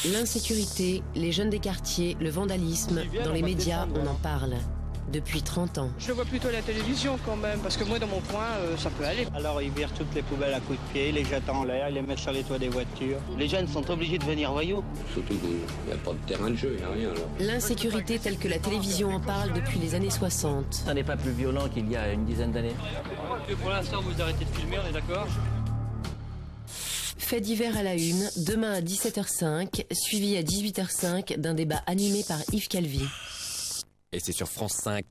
L'insécurité, les jeunes des quartiers, le vandalisme, dans les médias, on en parle. Depuis 30 ans. Je le vois plutôt à la télévision quand même, parce que moi dans mon coin, ça peut aller. Alors ils virent toutes les poubelles à coups de pied, les jettent en l'air, ils les mettent sur les toits des voitures. Les jeunes sont obligés de devenir voyous. Surtout qu'il n'y a pas de terrain de jeu, il n'y a rien alors. L'insécurité telle que la télévision en parle depuis les années 60. Ça n'est pas plus violent qu'il y a une dizaine d'années. Pour l'instant, vous arrêtez de filmer, on est d'accord ? Fait divers à la une, demain à 17h05, suivi à 18h05 d'un débat animé par Yves Calvi. Et c'est sur France 5.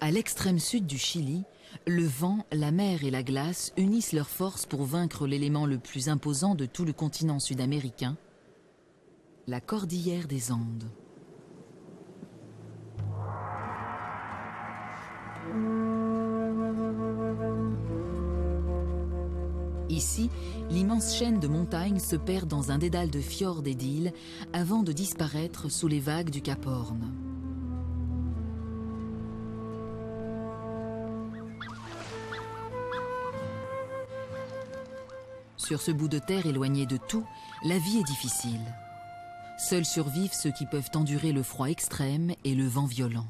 À l'extrême sud du Chili, le vent, la mer et la glace unissent leurs forces pour vaincre l'élément le plus imposant de tout le continent sud-américain, la cordillère des Andes. Ici, l'immense chaîne de montagnes se perd dans un dédale de fjords et d'îles avant de disparaître sous les vagues du Cap Horn. Sur ce bout de terre éloigné de tout, la vie est difficile. Seuls survivent ceux qui peuvent endurer le froid extrême et le vent violent.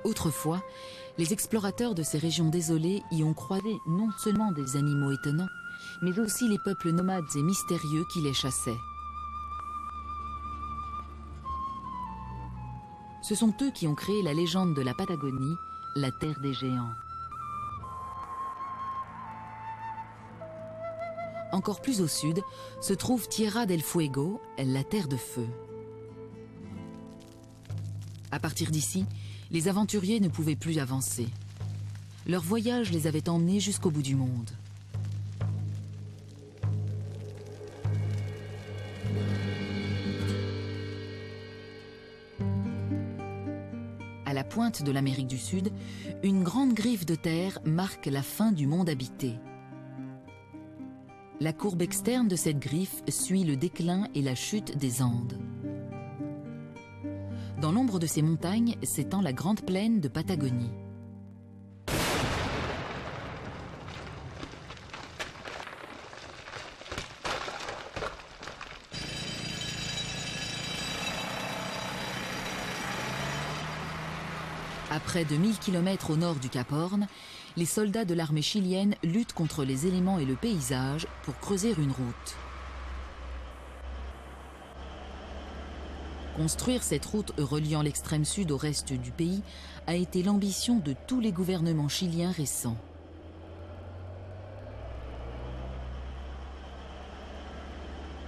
Autrefois, les explorateurs de ces régions désolées y ont croisé non seulement des animaux étonnants, mais aussi les peuples nomades et mystérieux qui les chassaient. Ce sont eux qui ont créé la légende de la Patagonie, la terre des géants. Encore plus au sud se trouve Tierra del Fuego, la terre de feu. À partir d'ici, les aventuriers ne pouvaient plus avancer. Leur voyage les avait emmenés jusqu'au bout du monde. À la pointe de l'Amérique du Sud, une grande griffe de terre marque la fin du monde habité. La courbe externe de cette griffe suit le déclin et la chute des Andes. Dans l'ombre de ces montagnes s'étend la grande plaine de Patagonie. À près de 1000 km au nord du Cap Horn, les soldats de l'armée chilienne luttent contre les éléments et le paysage pour creuser une route. Construire cette route reliant l'extrême sud au reste du pays a été l'ambition de tous les gouvernements chiliens récents.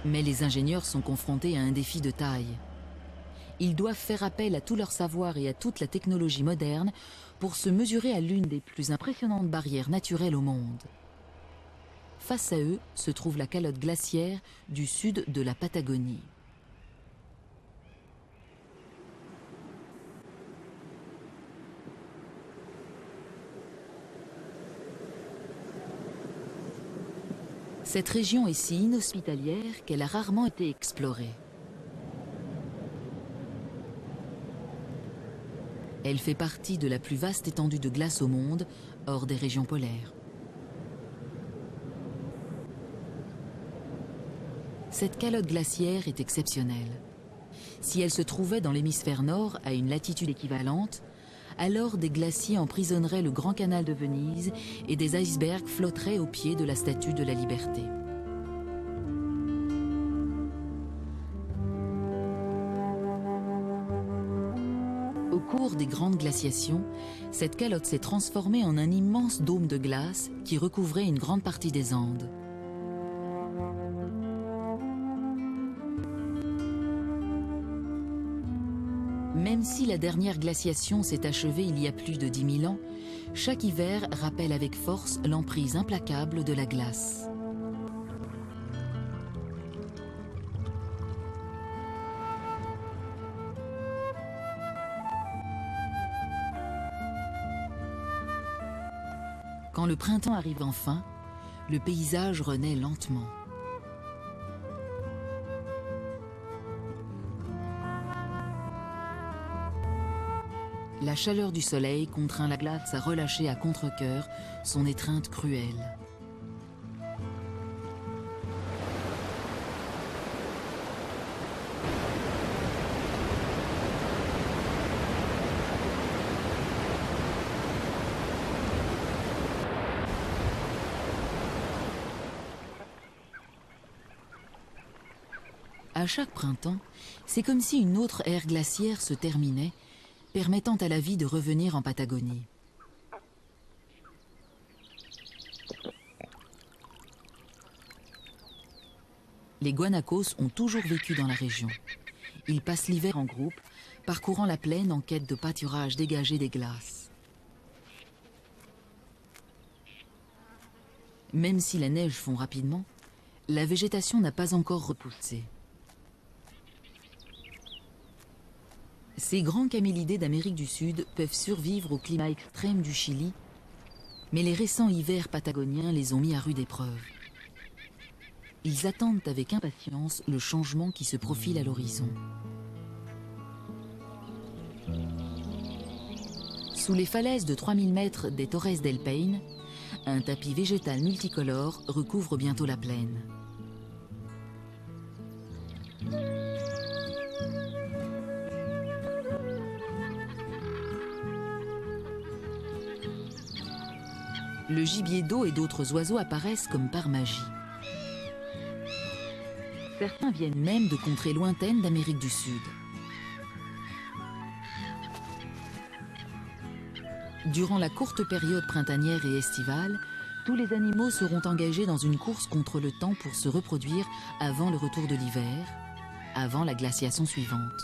Mais les ingénieurs sont confrontés à un défi de taille. Ils doivent faire appel à tout leur savoir et à toute la technologie moderne pour se mesurer à l'une des plus impressionnantes barrières naturelles au monde. Face à eux se trouve la calotte glaciaire du sud de la Patagonie. Cette région est si inhospitalière qu'elle a rarement été explorée. Elle fait partie de la plus vaste étendue de glace au monde, hors des régions polaires. Cette calotte glaciaire est exceptionnelle. Si elle se trouvait dans l'hémisphère nord à une latitude équivalente, alors des glaciers emprisonneraient le Grand Canal de Venise et des icebergs flotteraient au pied de la Statue de la Liberté. Au cours des grandes glaciations, cette calotte s'est transformée en un immense dôme de glace qui recouvrait une grande partie des Andes. Même si la dernière glaciation s'est achevée il y a plus de 10 000 ans, chaque hiver rappelle avec force l'emprise implacable de la glace. Quand le printemps arrive enfin, le paysage renaît lentement. La chaleur du soleil contraint la glace à relâcher à contre-cœur son étreinte cruelle. À chaque printemps, c'est comme si une autre ère glaciaire se terminait, permettant à la vie de revenir en Patagonie. Les guanacos ont toujours vécu dans la région. Ils passent l'hiver en groupe, parcourant la plaine en quête de pâturage dégagé des glaces. Même si la neige fond rapidement, la végétation n'a pas encore repoussé. Ces grands camélidés d'Amérique du Sud peuvent survivre au climat extrême du Chili, mais les récents hivers patagoniens les ont mis à rude épreuve. Ils attendent avec impatience le changement qui se profile à l'horizon. Sous les falaises de 3000 mètres des Torres del Paine, un tapis végétal multicolore recouvre bientôt la plaine. Le gibier d'eau et d'autres oiseaux apparaissent comme par magie. Certains viennent même de contrées lointaines d'Amérique du Sud. Durant la courte période printanière et estivale, tous les animaux seront engagés dans une course contre le temps pour se reproduire avant le retour de l'hiver, avant la glaciation suivante.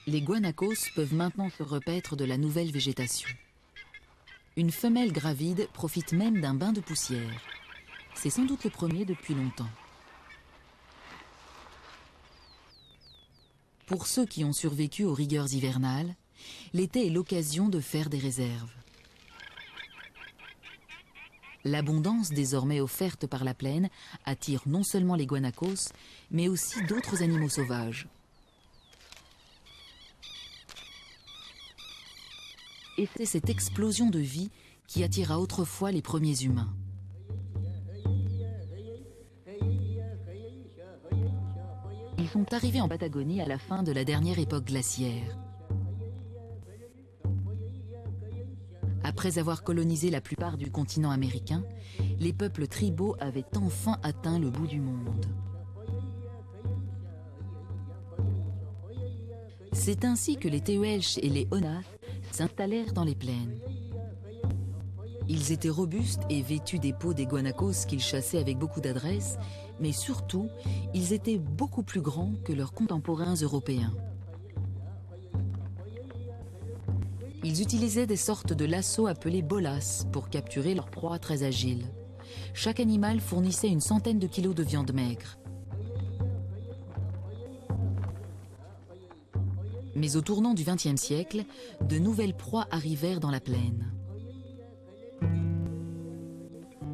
Les guanacos peuvent maintenant se repaître de la nouvelle végétation. Une femelle gravide profite même d'un bain de poussière. C'est sans doute le premier depuis longtemps. Pour ceux qui ont survécu aux rigueurs hivernales, l'été est l'occasion de faire des réserves. L'abondance désormais offerte par la plaine attire non seulement les guanacos, mais aussi d'autres animaux sauvages. Et c'est cette explosion de vie qui attira autrefois les premiers humains. Ils sont arrivés en Patagonie à la fin de la dernière époque glaciaire. Après avoir colonisé la plupart du continent américain, les peuples tribaux avaient enfin atteint le bout du monde. C'est ainsi que les Tehuelches et les Onas s'installèrent dans les plaines. Ils étaient robustes et vêtus des peaux des guanacos qu'ils chassaient avec beaucoup d'adresse, mais surtout, ils étaient beaucoup plus grands que leurs contemporains européens. Ils utilisaient des sortes de lassos appelés bolas pour capturer leurs proies très agiles. Chaque animal fournissait une centaine de kilos de viande maigre. Mais au tournant du XXe siècle, de nouvelles proies arrivèrent dans la plaine.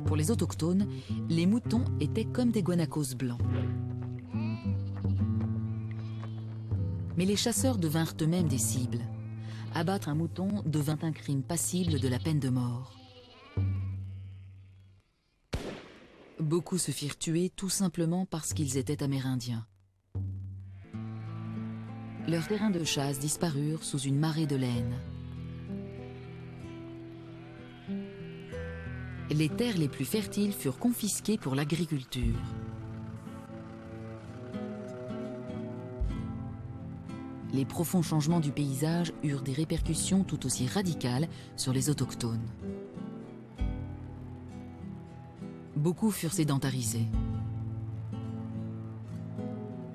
Pour les autochtones, les moutons étaient comme des guanacos blancs. Mais les chasseurs devinrent eux-mêmes des cibles. Abattre un mouton devint un crime passible de la peine de mort. Beaucoup se firent tuer tout simplement parce qu'ils étaient amérindiens. Leurs terrains de chasse disparurent sous une marée de laine. Les terres les plus fertiles furent confisquées pour l'agriculture. Les profonds changements du paysage eurent des répercussions tout aussi radicales sur les autochtones. Beaucoup furent sédentarisés.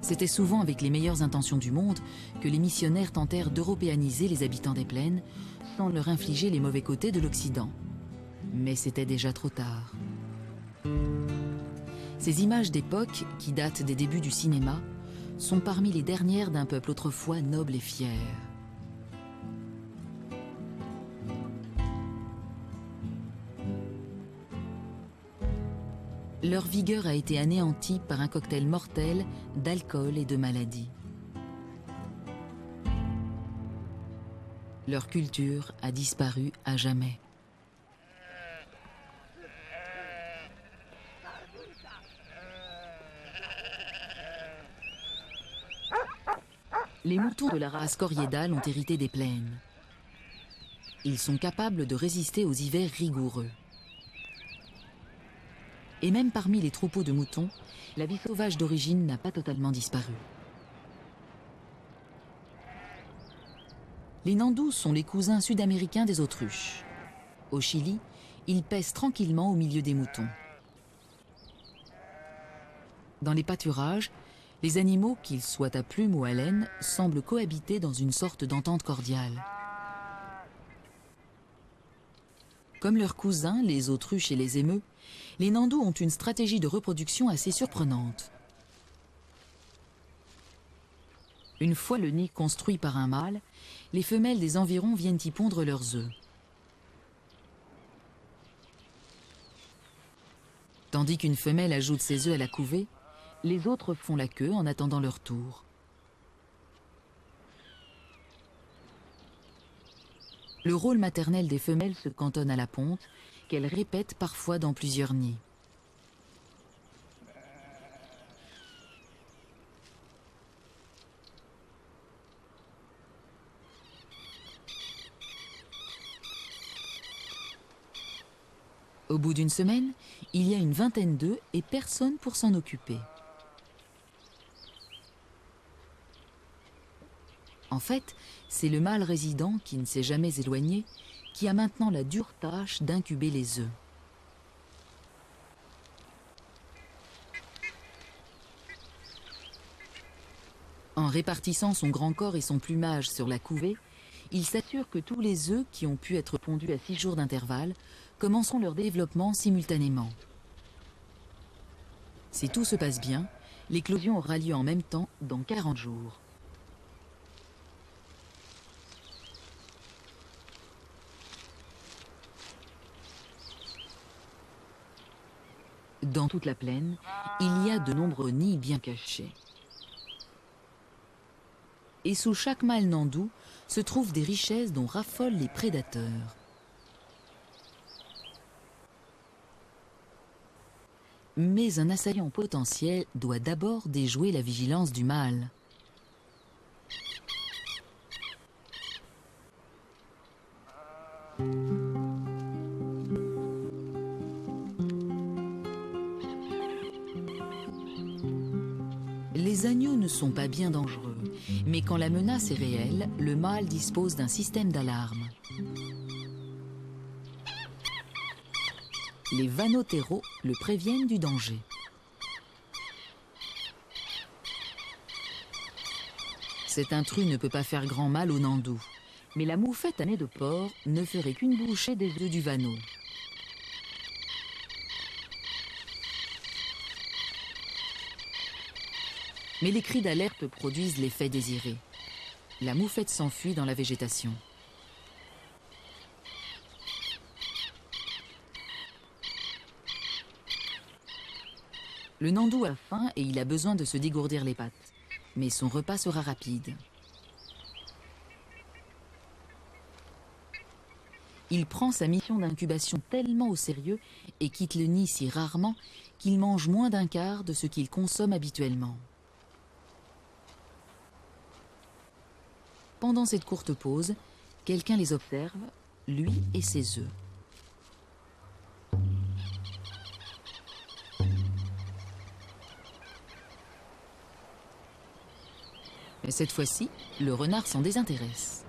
C'était souvent avec les meilleures intentions du monde que les missionnaires tentèrent d'européaniser les habitants des plaines sans leur infliger les mauvais côtés de l'Occident. Mais c'était déjà trop tard. Ces images d'époque, qui datent des débuts du cinéma, sont parmi les dernières d'un peuple autrefois noble et fier. Leur vigueur a été anéantie par un cocktail mortel d'alcool et de maladies. Leur culture a disparu à jamais. Les moutons de la race coriédale ont hérité des plaines. Ils sont capables de résister aux hivers rigoureux. Et même parmi les troupeaux de moutons, la vie sauvage d'origine n'a pas totalement disparu. Les nandous sont les cousins sud-américains des autruches. Au Chili, ils paissent tranquillement au milieu des moutons. Dans les pâturages, les animaux, qu'ils soient à plumes ou à laine, semblent cohabiter dans une sorte d'entente cordiale. Comme leurs cousins, les autruches et les émeus, les nandous ont une stratégie de reproduction assez surprenante. Une fois le nid construit par un mâle, les femelles des environs viennent y pondre leurs œufs. Tandis qu'une femelle ajoute ses œufs à la couvée, les autres font la queue en attendant leur tour. Le rôle maternel des femelles se cantonne à la ponte, qu'elles répètent parfois dans plusieurs nids. Au bout d'une semaine, il y a une vingtaine d'œufs et personne pour s'en occuper. En fait, c'est le mâle résident, qui ne s'est jamais éloigné, qui a maintenant la dure tâche d'incuber les œufs. En répartissant son grand corps et son plumage sur la couvée, il s'assure que tous les œufs qui ont pu être pondus à 6 jours d'intervalle commenceront leur développement simultanément. Si tout se passe bien, l'éclosion aura lieu en même temps dans 40 jours. Dans toute la plaine, il y a de nombreux nids bien cachés. Et sous chaque mâle nandou se trouvent des richesses dont raffolent les prédateurs. Mais un assaillant potentiel doit d'abord déjouer la vigilance du mâle. Les agneaux ne sont pas bien dangereux, mais quand la menace est réelle, le mâle dispose d'un système d'alarme. Les vanotéraux le préviennent du danger. Cet intrus ne peut pas faire grand mal au nandou, mais la moufette à nez de porc ne ferait qu'une bouchée des œufs du vanneau. Mais les cris d'alerte produisent l'effet désiré. La moufette s'enfuit dans la végétation. Le nandou a faim et il a besoin de se dégourdir les pattes. Mais son repas sera rapide. Il prend sa mission d'incubation tellement au sérieux et quitte le nid si rarement qu'il mange moins d'un quart de ce qu'il consomme habituellement. Pendant cette courte pause, quelqu'un les observe, lui et ses œufs. Mais cette fois-ci, le renard s'en désintéresse.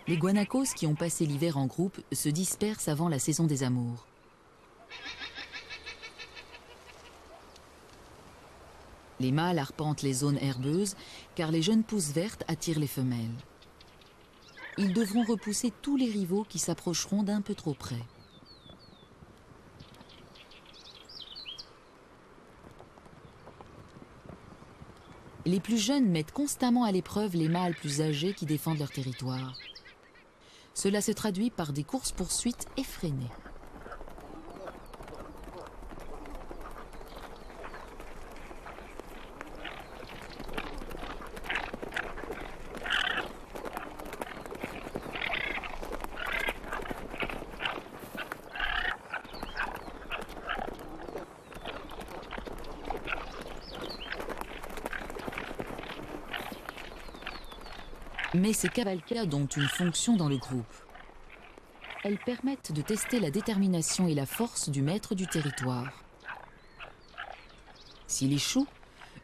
Les guanacos qui ont passé l'hiver en groupe se dispersent avant la saison des amours. Les mâles arpentent les zones herbeuses car les jeunes pousses vertes attirent les femelles. Ils devront repousser tous les rivaux qui s'approcheront d'un peu trop près. Les plus jeunes mettent constamment à l'épreuve les mâles plus âgés qui défendent leur territoire. Cela se traduit par des courses-poursuites effrénées. Mais ces cavalcades ont une fonction dans le groupe. Elles permettent de tester la détermination et la force du maître du territoire. S'il échoue,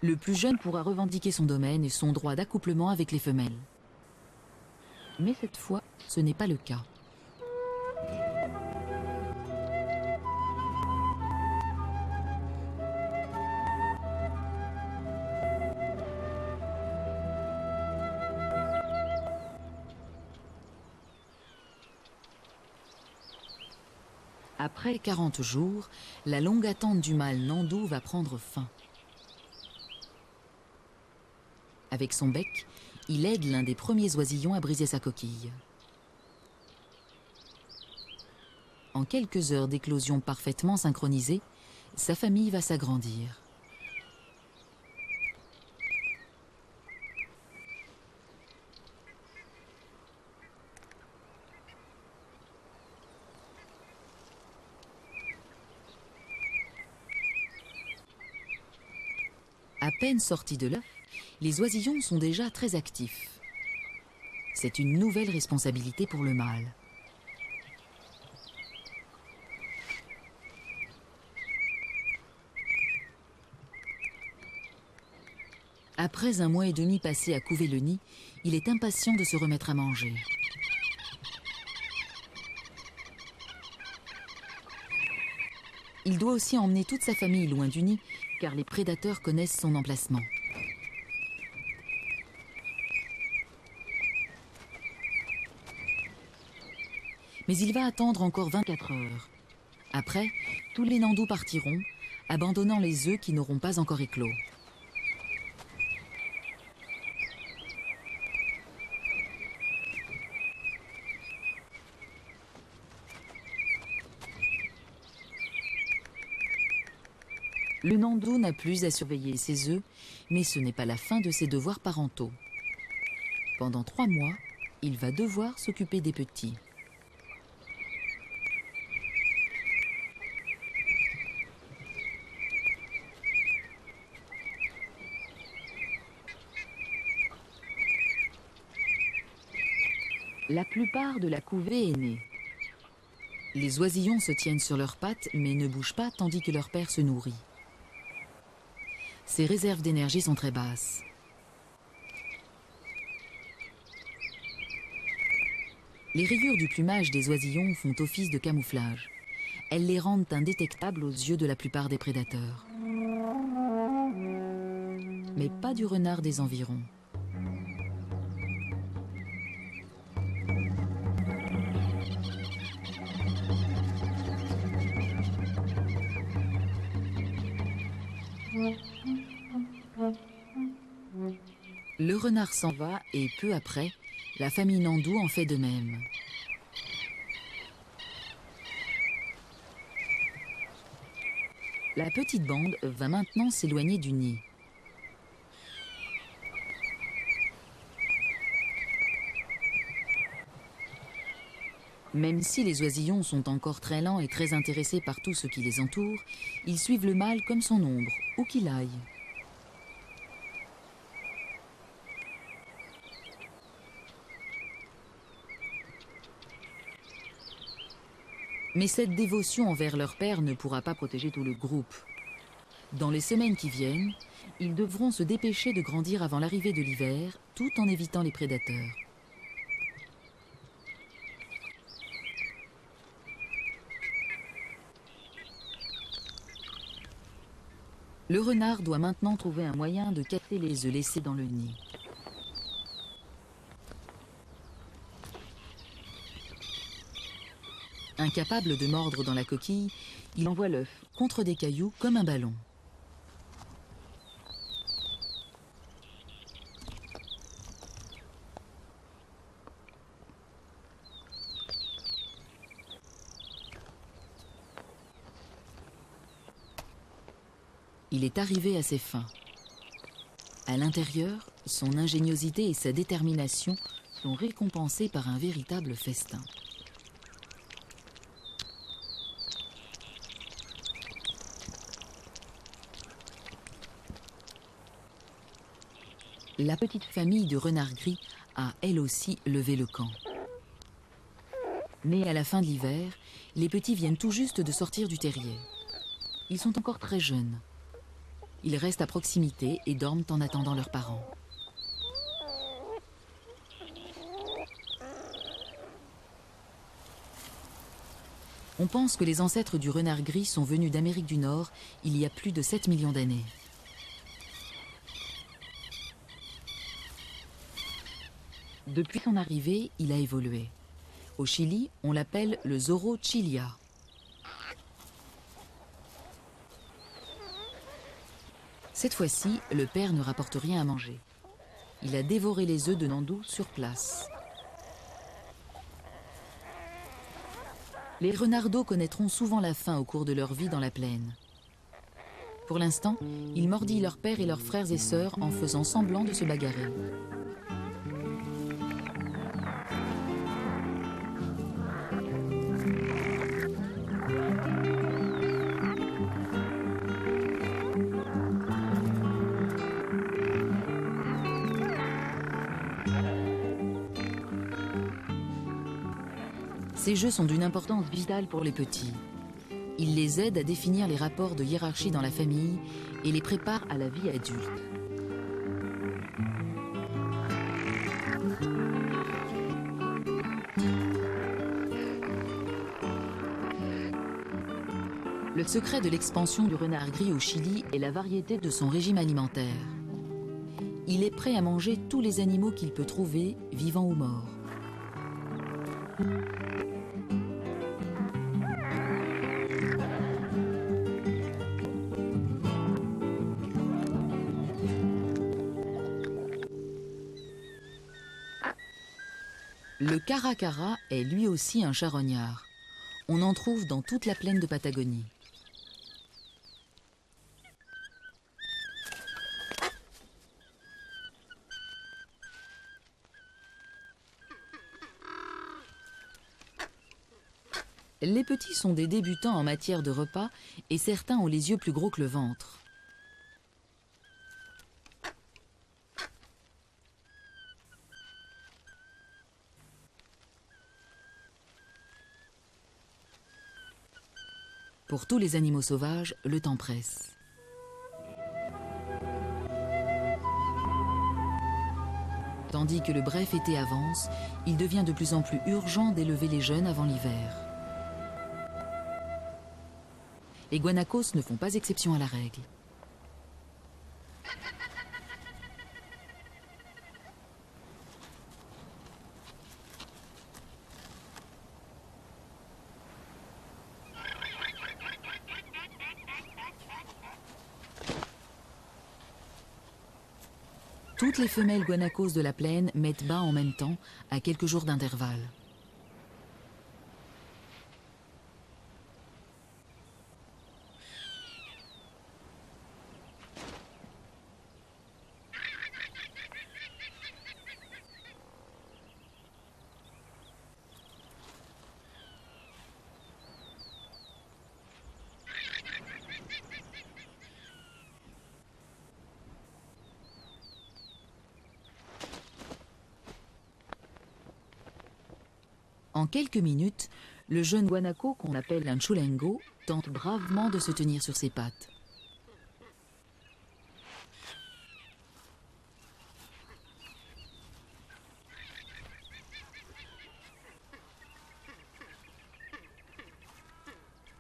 le plus jeune pourra revendiquer son domaine et son droit d'accouplement avec les femelles. Mais cette fois, ce n'est pas le cas. Après 40 jours, la longue attente du mâle nandou va prendre fin. Avec son bec, il aide l'un des premiers oisillons à briser sa coquille. En quelques heures d'éclosion parfaitement synchronisée, sa famille va s'agrandir. À peine sortis de l'œuf, les oisillons sont déjà très actifs. C'est une nouvelle responsabilité pour le mâle. Après un mois et demi passé à couver le nid, il est impatient de se remettre à manger. Il doit aussi emmener toute sa famille loin du nid, car les prédateurs connaissent son emplacement. Mais il va attendre encore 24 heures. Après, tous les nandous partiront, abandonnant les œufs qui n'auront pas encore éclos. Le nandou n'a plus à surveiller ses œufs, mais ce n'est pas la fin de ses devoirs parentaux. Pendant 3 mois, il va devoir s'occuper des petits. La plupart de la couvée est née. Les oisillons se tiennent sur leurs pattes mais ne bougent pas tandis que leur père se nourrit. Ses réserves d'énergie sont très basses. Les rayures du plumage des oisillons font office de camouflage. Elles les rendent indétectables aux yeux de la plupart des prédateurs. Mais pas du renard des environs. Le renard s'en va et peu après, la famille Nandou en fait de même. La petite bande va maintenant s'éloigner du nid. Même si les oisillons sont encore très lents et très intéressés par tout ce qui les entoure, ils suivent le mâle comme son ombre, où qu'il aille. Mais cette dévotion envers leur père ne pourra pas protéger tout le groupe. Dans les semaines qui viennent, ils devront se dépêcher de grandir avant l'arrivée de l'hiver, tout en évitant les prédateurs. Le renard doit maintenant trouver un moyen de casser les œufs laissés dans le nid. Incapable de mordre dans la coquille, il envoie l'œuf contre des cailloux comme un ballon. Il est arrivé à ses fins. À l'intérieur, son ingéniosité et sa détermination sont récompensées par un véritable festin. La petite famille du renard gris a elle aussi levé le camp. Nés à la fin de l'hiver, les petits viennent tout juste de sortir du terrier. Ils sont encore très jeunes. Ils restent à proximité et dorment en attendant leurs parents. On pense que les ancêtres du renard gris sont venus d'Amérique du Nord il y a plus de 7 millions d'années. Depuis son arrivée, il a évolué. Au Chili, on l'appelle le Zorro chilia. Cette fois-ci, le père ne rapporte rien à manger. Il a dévoré les œufs de Nandou sur place. Les renardeaux connaîtront souvent la faim au cours de leur vie dans la plaine. Pour l'instant, ils mordillent leur père et leurs frères et sœurs en faisant semblant de se bagarrer. Ces jeux sont d'une importance vitale pour les petits. Ils les aident à définir les rapports de hiérarchie dans la famille et les préparent à la vie adulte. Le secret de l'expansion du renard gris au Chili est la variété de son régime alimentaire. Il est prêt à manger tous les animaux qu'il peut trouver, vivants ou morts. Le caracara est lui aussi un charognard. On en trouve dans toute la plaine de Patagonie. Les petits sont des débutants en matière de repas et certains ont les yeux plus gros que le ventre. Pour tous les animaux sauvages, le temps presse. Tandis que le bref été avance, il devient de plus en plus urgent d'élever les jeunes avant l'hiver. Les guanacos ne font pas exception à la règle. Toutes les femelles guanacos de la plaine mettent bas en même temps, à quelques jours d'intervalle. En quelques minutes, le jeune guanaco, qu'on appelle un chulengo, tente bravement de se tenir sur ses pattes.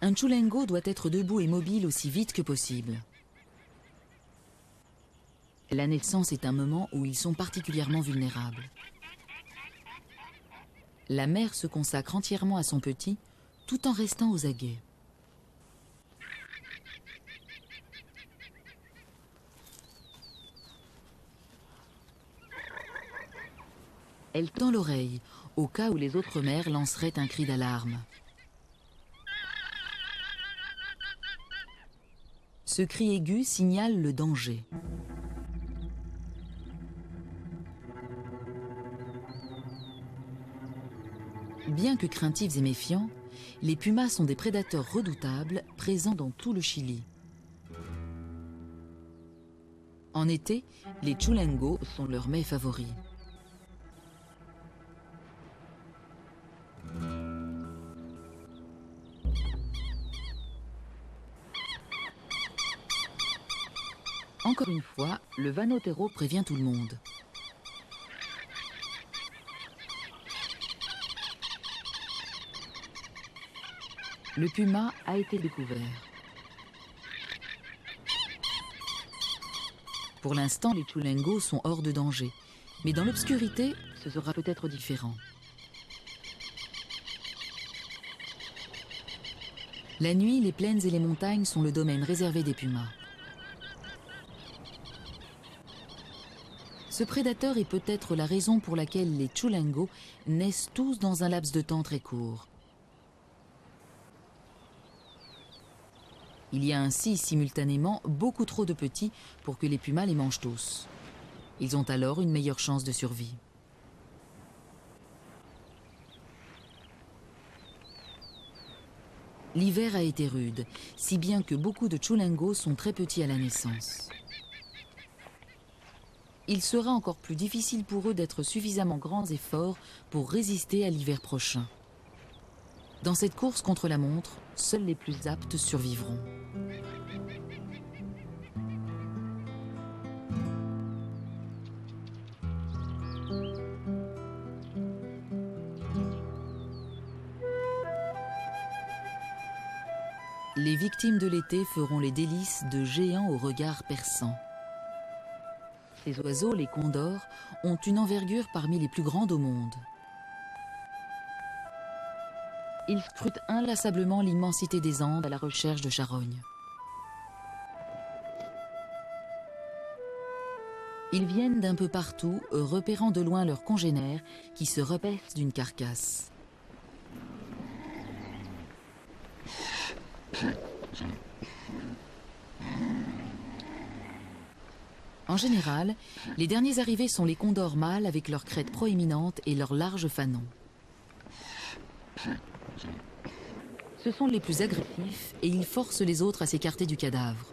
Un chulengo doit être debout et mobile aussi vite que possible. La naissance est un moment où ils sont particulièrement vulnérables. La mère se consacre entièrement à son petit, tout en restant aux aguets. Elle tend l'oreille, au cas où les autres mères lanceraient un cri d'alarme. Ce cri aigu signale le danger. Bien que craintifs et méfiants, les pumas sont des prédateurs redoutables présents dans tout le Chili. En été, les chulengos sont leurs mets favoris. Encore une fois, le vanotero prévient tout le monde. Le puma a été découvert. Pour l'instant, les chulengos sont hors de danger. Mais dans l'obscurité, ce sera peut-être différent. La nuit, les plaines et les montagnes sont le domaine réservé des pumas. Ce prédateur est peut-être la raison pour laquelle les chulengos naissent tous dans un laps de temps très court. Il y a ainsi simultanément beaucoup trop de petits pour que les pumas les mangent tous. Ils ont alors une meilleure chance de survie. L'hiver a été rude, si bien que beaucoup de chulengos sont très petits à la naissance. Il sera encore plus difficile pour eux d'être suffisamment grands et forts pour résister à l'hiver prochain. Dans cette course contre la montre, seuls les plus aptes survivront. Les victimes de l'été feront les délices de géants au regard perçant. Ces oiseaux, les condors, ont une envergure parmi les plus grandes au monde. Ils scrutent inlassablement l'immensité des Andes à la recherche de charognes. Ils viennent d'un peu partout, repérant de loin leurs congénères qui se repaissent d'une carcasse. En général, les derniers arrivés sont les condors mâles avec leurs crêtes proéminentes et leurs larges fanons. Ce sont les plus agressifs et ils forcent les autres à s'écarter du cadavre.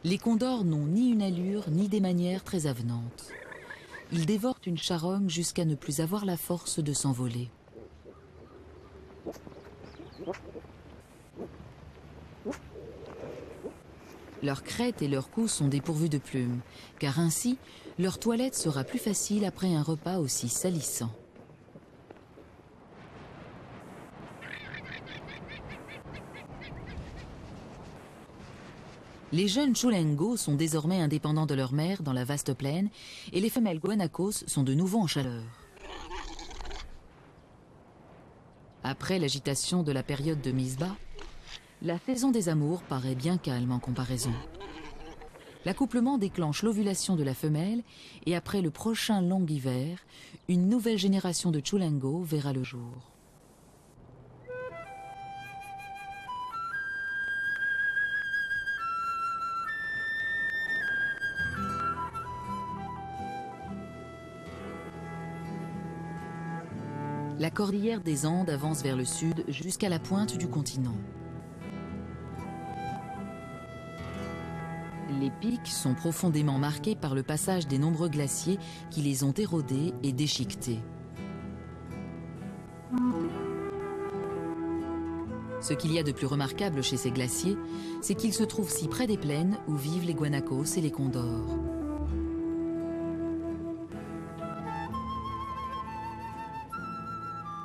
Les condors n'ont ni une allure ni des manières très avenantes. Ils dévorent une charogne jusqu'à ne plus avoir la force de s'envoler. Leurs crêtes et leurs cous sont dépourvus de plumes, car ainsi, leur toilette sera plus facile après un repas aussi salissant. Les jeunes chulengos sont désormais indépendants de leur mère dans la vaste plaine et les femelles guanacos sont de nouveau en chaleur. Après l'agitation de la période de mise bas, la saison des amours paraît bien calme en comparaison. L'accouplement déclenche l'ovulation de la femelle et après le prochain long hiver, une nouvelle génération de Chulengo verra le jour. La cordillère des Andes avance vers le sud jusqu'à la pointe du continent. Les pics sont profondément marqués par le passage des nombreux glaciers qui les ont érodés et déchiquetés. Ce qu'il y a de plus remarquable chez ces glaciers, c'est qu'ils se trouvent si près des plaines où vivent les guanacos et les condors.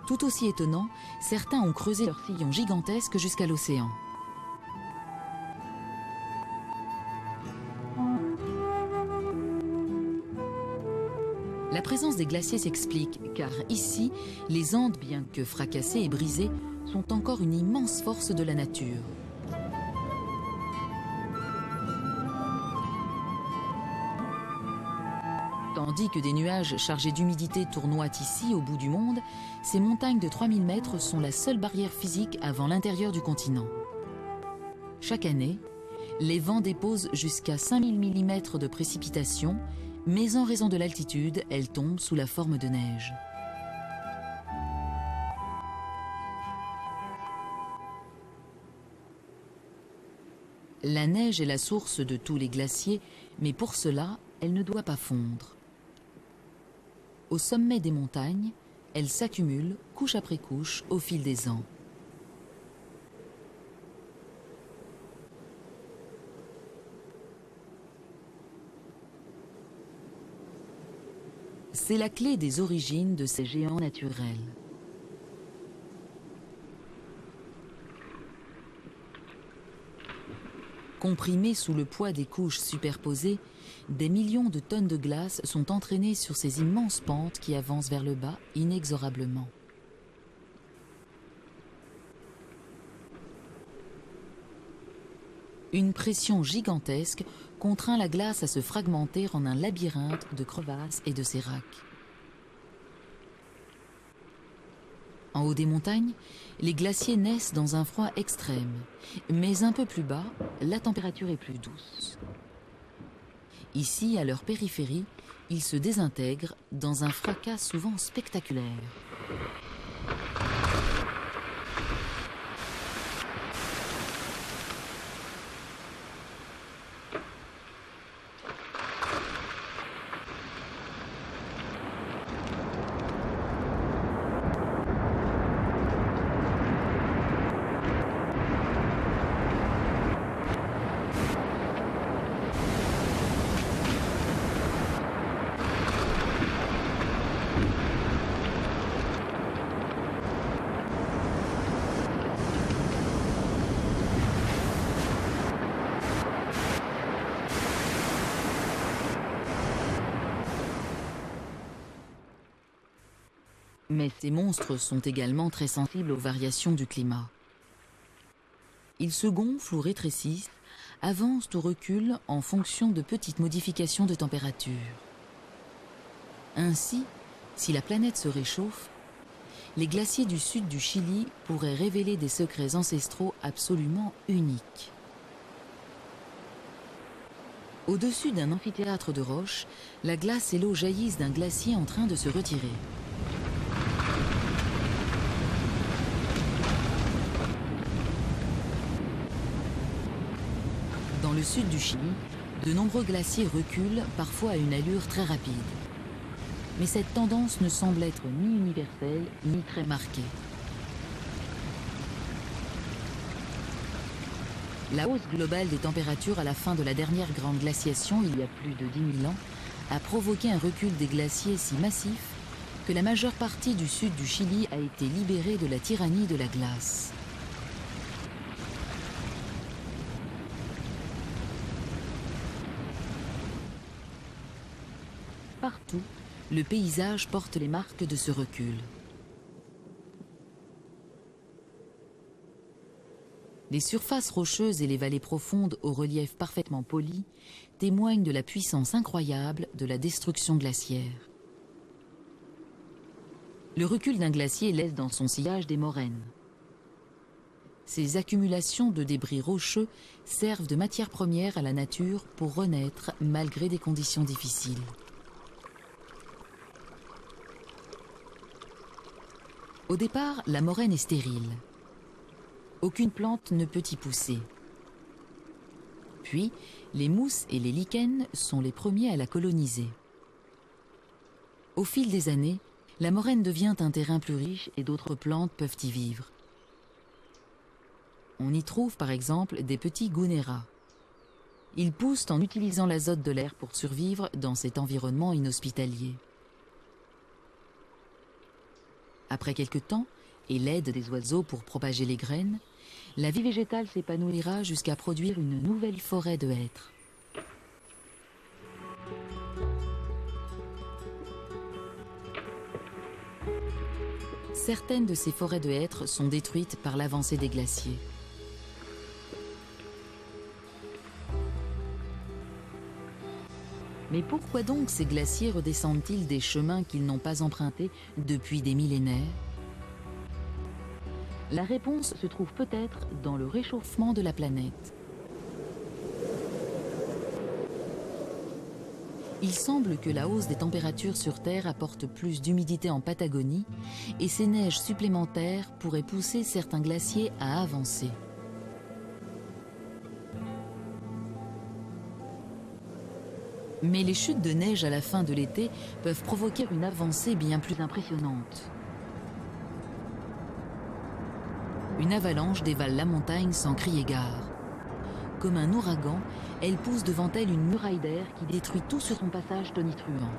Tout aussi étonnant, certains ont creusé leur sillon gigantesque jusqu'à l'océan. La présence des glaciers s'explique, car ici, les Andes, bien que fracassées et brisées, sont encore une immense force de la nature. Tandis que des nuages chargés d'humidité tournoient ici, au bout du monde, ces montagnes de 3000 mètres sont la seule barrière physique avant l'intérieur du continent. Chaque année, les vents déposent jusqu'à 5000 mm de précipitations, mais en raison de l'altitude, elles tombent sous la forme de neige. La neige est la source de tous les glaciers, mais pour cela, elle ne doit pas fondre. Au sommet des montagnes, elle s'accumule, couche après couche, au fil des ans. C'est la clé des origines de ces géants naturels. Comprimés sous le poids des couches superposées, des millions de tonnes de glace sont entraînées sur ces immenses pentes qui avancent vers le bas inexorablement. Une pression gigantesque contraint la glace à se fragmenter en un labyrinthe de crevasses et de séracs. En haut des montagnes, les glaciers naissent dans un froid extrême, mais un peu plus bas, la température est plus douce. Ici, à leur périphérie, ils se désintègrent dans un fracas souvent spectaculaire. Mais ces monstres sont également très sensibles aux variations du climat. Ils se gonflent ou rétrécissent, avancent ou reculent en fonction de petites modifications de température. Ainsi, si la planète se réchauffe, les glaciers du sud du Chili pourraient révéler des secrets ancestraux absolument uniques. Au-dessus d'un amphithéâtre de roches, la glace et l'eau jaillissent d'un glacier en train de se retirer. Dans le sud du Chili, de nombreux glaciers reculent, parfois à une allure très rapide. Mais cette tendance ne semble être ni universelle, ni très marquée. La hausse globale des températures à la fin de la dernière grande glaciation, il y a plus de 10 000 ans, a provoqué un recul des glaciers si massif que la majeure partie du sud du Chili a été libérée de la tyrannie de la glace. Partout, le paysage porte les marques de ce recul. Les surfaces rocheuses et les vallées profondes au relief parfaitement poli témoignent de la puissance incroyable de la destruction glaciaire. Le recul d'un glacier laisse dans son sillage des moraines. Ces accumulations de débris rocheux servent de matière première à la nature pour renaître malgré des conditions difficiles. Au départ, la moraine est stérile. Aucune plante ne peut y pousser. Puis, les mousses et les lichens sont les premiers à la coloniser. Au fil des années, la moraine devient un terrain plus riche et d'autres plantes peuvent y vivre. On y trouve par exemple des petits Gunnera. Ils poussent en utilisant l'azote de l'air pour survivre dans cet environnement inhospitalier. Après quelque temps, et l'aide des oiseaux pour propager les graines, la vie végétale s'épanouira jusqu'à produire une nouvelle forêt de hêtres. Certaines de ces forêts de hêtres sont détruites par l'avancée des glaciers. Mais pourquoi donc ces glaciers redescendent-ils des chemins qu'ils n'ont pas empruntés depuis des millénaires? La réponse se trouve peut-être dans le réchauffement de la planète. Il semble que la hausse des températures sur Terre apporte plus d'humidité en Patagonie et ces neiges supplémentaires pourraient pousser certains glaciers à avancer. Mais les chutes de neige à la fin de l'été peuvent provoquer une avancée bien plus impressionnante. Une avalanche dévale la montagne sans crier gare. Comme un ouragan, elle pousse devant elle une muraille d'air qui détruit tout sur son passage tonitruant.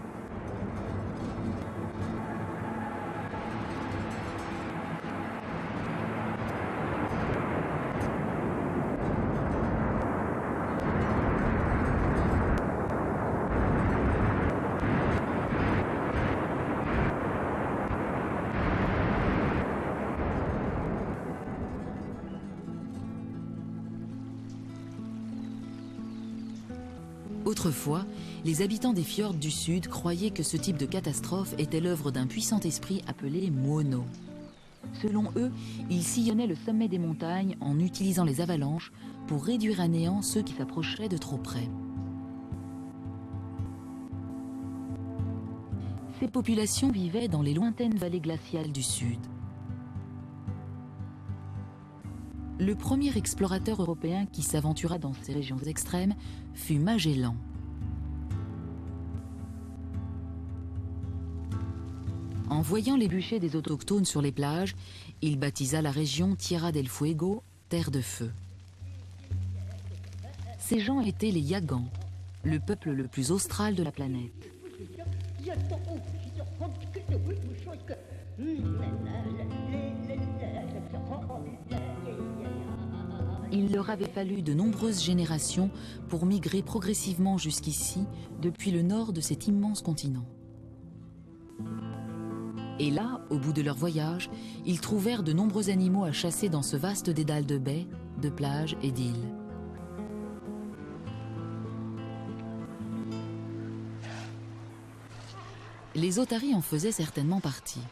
Autrefois, les habitants des fjords du Sud croyaient que ce type de catastrophe était l'œuvre d'un puissant esprit appelé Muono. Selon eux, ils sillonnaient le sommet des montagnes en utilisant les avalanches pour réduire à néant ceux qui s'approcheraient de trop près. Ces populations vivaient dans les lointaines vallées glaciales du Sud. Le premier explorateur européen qui s'aventura dans ces régions extrêmes fut Magellan. En voyant les bûchers des autochtones sur les plages, il baptisa la région Tierra del Fuego, terre de feu. Ces gens étaient les Yagans, le peuple le plus austral de la planète. Il leur avait fallu de nombreuses générations pour migrer progressivement jusqu'ici, depuis le nord de cet immense continent. Et là, au bout de leur voyage, ils trouvèrent de nombreux animaux à chasser dans ce vaste dédale de baies, de plages et d'îles. Les otaries en faisaient certainement partie.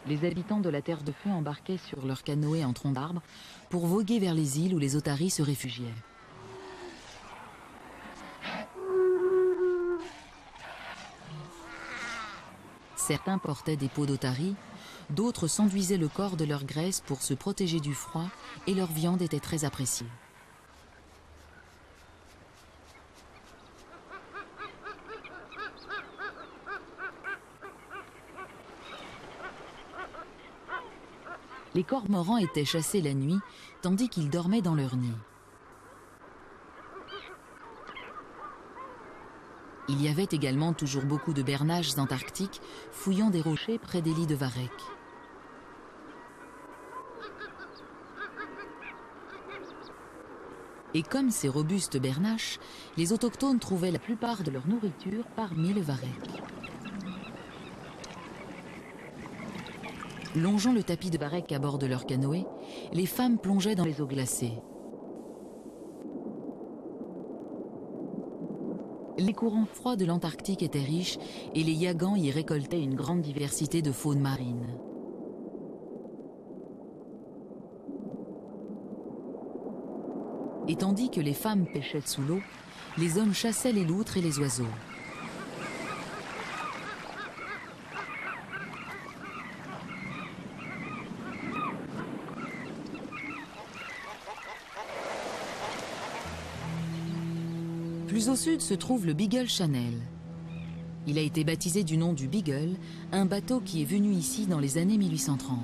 Les habitants de la Terre de Feu embarquaient sur leurs canoës en troncs d'arbres pour voguer vers les îles où les otaries se réfugiaient. Certains portaient des peaux d'otaries, d'autres s'enduisaient le corps de leur graisse pour se protéger du froid et leur viande était très appréciée. Les cormorans étaient chassés la nuit, tandis qu'ils dormaient dans leur nid. Il y avait également toujours beaucoup de bernaches antarctiques fouillant des rochers près des lits de varech. Et comme ces robustes bernaches, les autochtones trouvaient la plupart de leur nourriture parmi le varech. Longeant le tapis de barèque à bord de leur canoë, les femmes plongeaient dans les eaux glacées. Les courants froids de l'Antarctique étaient riches et les Yagans y récoltaient une grande diversité de faune marine. Et tandis que les femmes pêchaient sous l'eau, les hommes chassaient les loutres et les oiseaux. Plus au sud se trouve le Beagle Channel. Il a été baptisé du nom du Beagle, un bateau qui est venu ici dans les années 1830.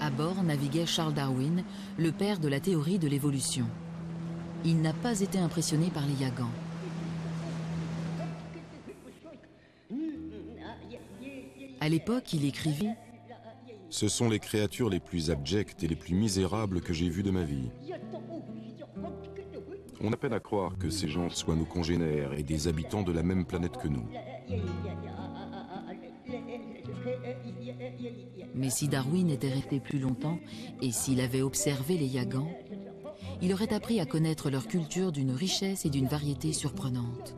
À bord naviguait Charles Darwin, le père de la théorie de l'évolution. Il n'a pas été impressionné par les Yagans. À l'époque, il écrivit « Ce sont les créatures les plus abjectes et les plus misérables que j'ai vues de ma vie. On a peine à croire que ces gens soient nos congénères et des habitants de la même planète que nous. » Mais si Darwin était resté plus longtemps et s'il avait observé les Yagans, il aurait appris à connaître leur culture d'une richesse et d'une variété surprenantes.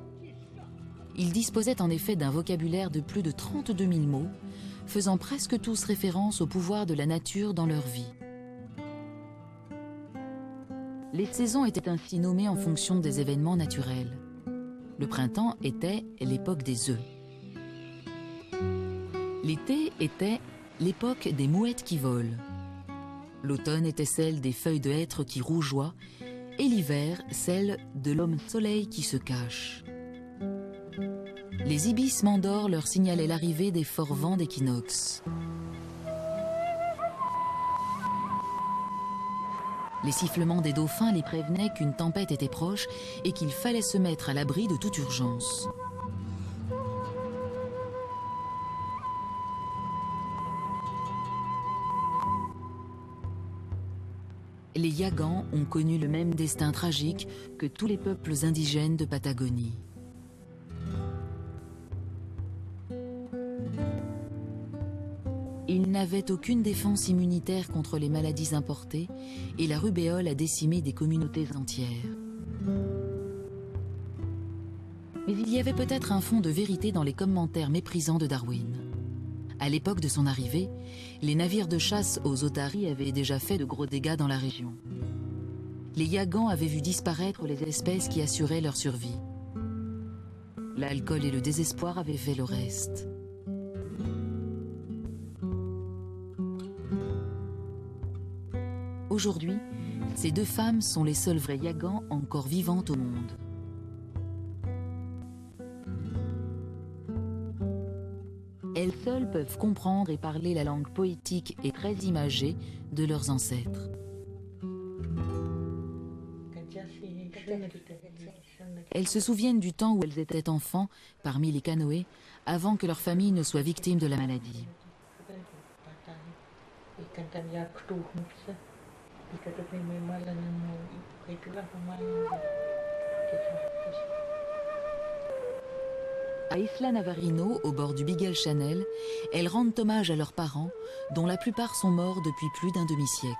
Ils disposaient en effet d'un vocabulaire de plus de 32 000 mots, faisant presque tous référence au pouvoir de la nature dans leur vie. Les saisons étaient ainsi nommées en fonction des événements naturels. Le printemps était l'époque des œufs. L'été était l'époque des mouettes qui volent. L'automne était celle des feuilles de hêtre qui rougeoient et l'hiver celle de l'homme soleil qui se cache. Les ibis mandors leur signalaient l'arrivée des forts vents d'équinoxe. Les sifflements des dauphins les prévenaient qu'une tempête était proche et qu'il fallait se mettre à l'abri de toute urgence. Les Yagans ont connu le même destin tragique que tous les peuples indigènes de Patagonie. Ils n'avaient aucune défense immunitaire contre les maladies importées et la rubéole a décimé des communautés entières. Mais il y avait peut-être un fond de vérité dans les commentaires méprisants de Darwin. À l'époque de son arrivée, les navires de chasse aux otaries avaient déjà fait de gros dégâts dans la région. Les Yagans avaient vu disparaître les espèces qui assuraient leur survie. L'alcool et le désespoir avaient fait le reste. Aujourd'hui, ces deux femmes sont les seules vraies Yagans encore vivantes au monde. Elles seules peuvent comprendre et parler la langue poétique et très imagée de leurs ancêtres. Elles se souviennent du temps où elles étaient enfants, parmi les canoës, avant que leur famille ne soit victime de la maladie. À Isla Navarino, au bord du Beagle Channel, elles rendent hommage à leurs parents, dont la plupart sont morts depuis plus d'un demi-siècle.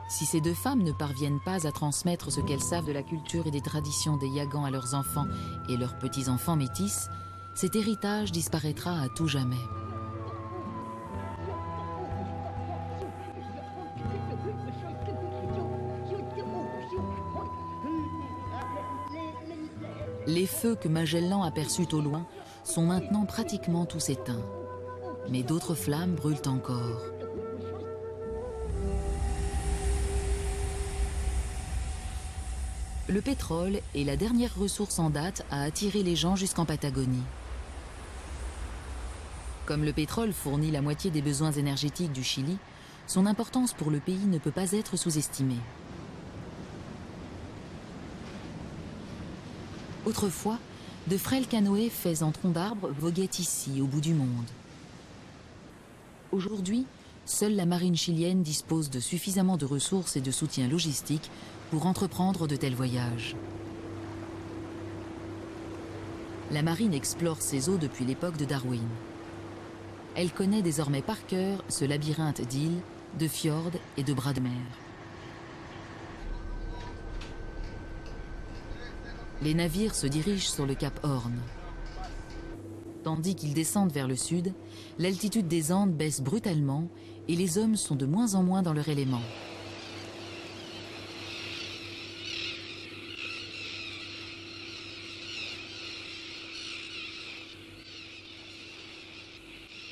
Si ces deux femmes ne parviennent pas à transmettre ce qu'elles savent de la culture et des traditions des Yagans à leurs enfants et leurs petits-enfants métis, cet héritage disparaîtra à tout jamais. Les feux que Magellan aperçut au loin sont maintenant pratiquement tous éteints. Mais d'autres flammes brûlent encore. Le pétrole est la dernière ressource en date à attirer les gens jusqu'en Patagonie. Comme le pétrole fournit la moitié des besoins énergétiques du Chili, son importance pour le pays ne peut pas être sous-estimée. Autrefois, de frêles canoës faits en troncs d'arbres voguaient ici, au bout du monde. Aujourd'hui, seule la marine chilienne dispose de suffisamment de ressources et de soutien logistique pour entreprendre de tels voyages. La marine explore ces eaux depuis l'époque de Darwin. Elle connaît désormais par cœur ce labyrinthe d'îles, de fjords et de bras de mer. Les navires se dirigent sur le cap Horn. Tandis qu'ils descendent vers le sud, l'altitude des Andes baisse brutalement et les hommes sont de moins en moins dans leur élément.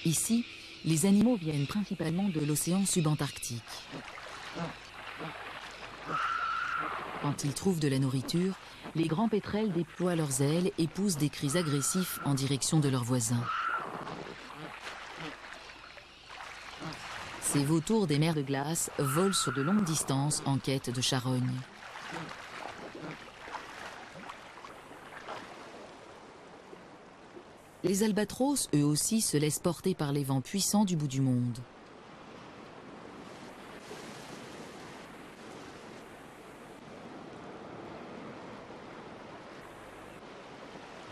Ici, les animaux viennent principalement de l'océan subantarctique. Quand ils trouvent de la nourriture, les grands pétrels déploient leurs ailes et poussent des cris agressifs en direction de leurs voisins. Ces vautours des mers de glace volent sur de longues distances en quête de charogne. Les albatros, eux aussi, se laissent porter par les vents puissants du bout du monde.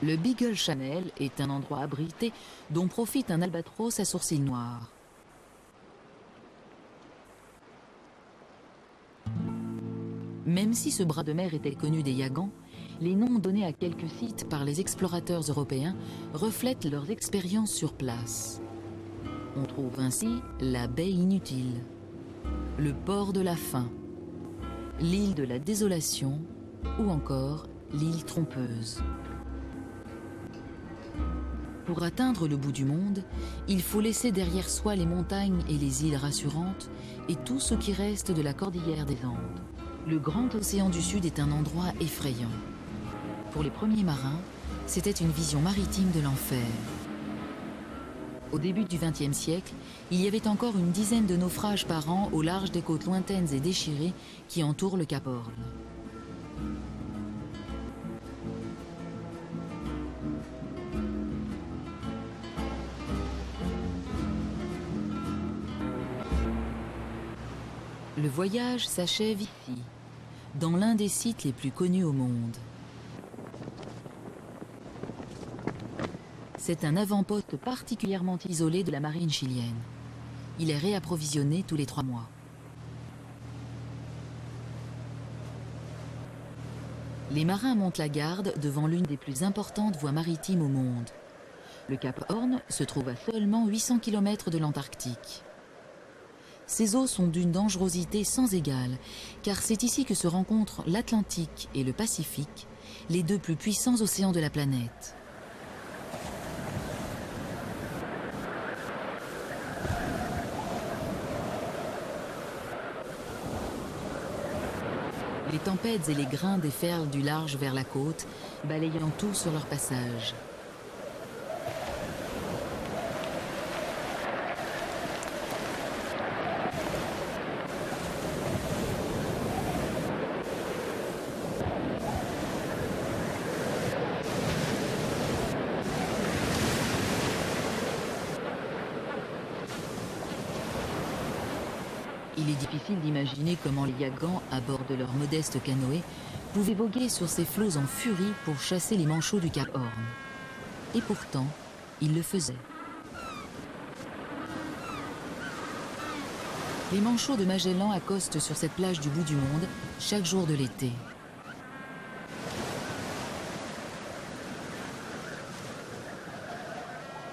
Le Beagle Channel est un endroit abrité dont profite un albatros à sourcils noirs. Même si ce bras de mer était connu des Yagans, les noms donnés à quelques sites par les explorateurs européens reflètent leurs expériences sur place. On trouve ainsi la baie inutile, le port de la faim, l'île de la désolation ou encore l'île trompeuse. Pour atteindre le bout du monde, il faut laisser derrière soi les montagnes et les îles rassurantes et tout ce qui reste de la cordillère des Andes. Le grand océan du Sud est un endroit effrayant. Pour les premiers marins, c'était une vision maritime de l'enfer. Au début du XXe siècle, il y avait encore une dizaine de naufrages par an au large des côtes lointaines et déchirées qui entourent le Cap Horn. Le voyage s'achève ici, dans l'un des sites les plus connus au monde. C'est un avant-poste particulièrement isolé de la marine chilienne. Il est réapprovisionné tous les 3 mois. Les marins montent la garde devant l'une des plus importantes voies maritimes au monde. Le Cap Horn se trouve à seulement 800 km de l'Antarctique. Ces eaux sont d'une dangerosité sans égale, car c'est ici que se rencontrent l'Atlantique et le Pacifique, les 2 plus puissants océans de la planète. Les tempêtes et les grains déferlent du large vers la côte, balayant tout sur leur passage. Il est difficile d'imaginer comment les Yagans, à bord de leur modeste canoë, pouvaient voguer sur ces flots en furie pour chasser les manchots du Cap Horn. Et pourtant, ils le faisaient. Les manchots de Magellan accostent sur cette plage du bout du monde chaque jour de l'été.